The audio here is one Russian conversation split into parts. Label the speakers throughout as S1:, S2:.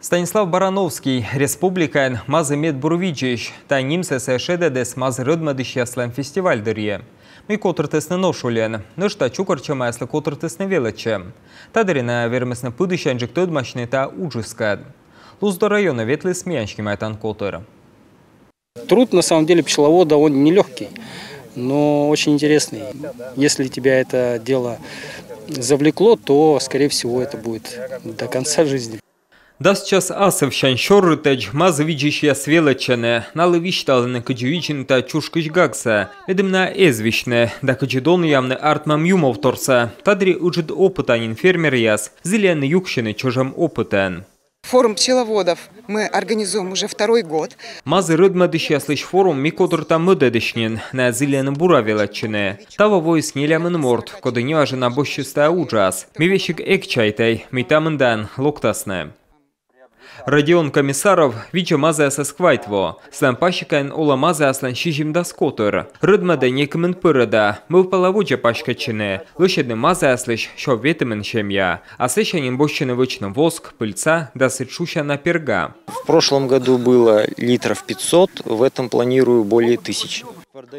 S1: Станислав Барановский, республикан мазы медбурвичиш, та нимсе сешеде дес мазы рыдмадыш яслан фестиваль дырье. Мы котыртысны ношулен, нышта чукарчама яслы котыртысны велыче. Тадарина вермесны пыдыщан жиктод машины та уджискад. Луздо района ветлы смеянчки майтан котыр.
S2: Труд на самом деле пчеловода он нелегкий, но очень интересный. Если тебя это дело завлекло, то, скорее всего, это будет до конца жизни.
S1: Да сейчас асовщан шоррытач мазы видишь я свелочене, налы вишталны каджевичен та чушкыч гакса, ведемна эзвичне, да каджедон ямны артмам юмов торса, тадри уджид опытанин фермер яс, зеленый юкшины чужим опытан.
S3: Форум пчеловодов мы организуем уже второй год.
S1: Мазы рыдмадыш яслыш форум микодырта мыдедышнин, на зеленым буравелачене. Тава войс нелямын морд, коды не важен обощиста ужас. Мивещик экчайтай, митамындан локтасне. Родион Комиссаров вича мазы асасквайтво. Слан пащикайн ола мазы аслан шижим да скотыр. Рыдмада некымен пырыда. Мы в половодже пашкачыны. Лышедны мазы аслыш, шо ветымен шемья. Асышанин бощины вычны воск, пыльца, да сычуща на перга.
S4: В прошлом году было литров 500, в этом планирую более 1000.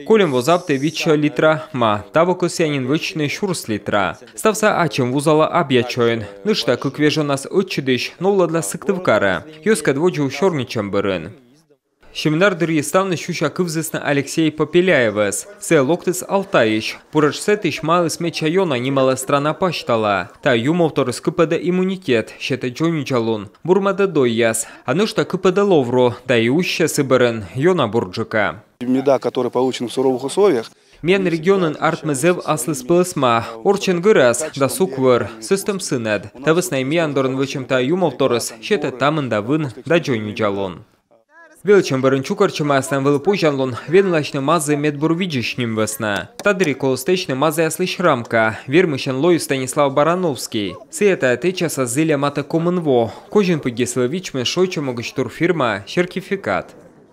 S1: Колем возапте вича литра ма, таво косянин вычны шурс литра. Ставса ачем вузала объячоин. Нышта как вежа нас отчидыш, но владла сыктывкара. Йоска дводжу шорничам бырын. Семинар дырье ставны щуща кывзысна Алексей Попеляевес. Се локтыс Алтаиш. Пурач сетыш малыс мечайона немала страна паштала. Та юмовторыс кыпада иммунитет, щета джоничалун. Бурмада дойяс. А нышта кыпада ловро, да и уща сыбырын, йона бурджика.
S5: Меда, который получен в суровых условиях.
S1: Мен регионын артмызев аслыс пылысма. Орчен гырас, да суквыр, систем сынед. Та высна имеяндорын вычем-та юмовторыс, щета тамында вын, да джоничалун. Величем барынчукарчыма астан вылыпужанлун венлачны мазы медбурвиджишним весна. Тадри колостечны мазы аслыш рамка, вермышен лою Станислав Барановский. Сета течаса зыля мата комынво, кожен пыгесловичмен шойче могыч турфирма сертификат.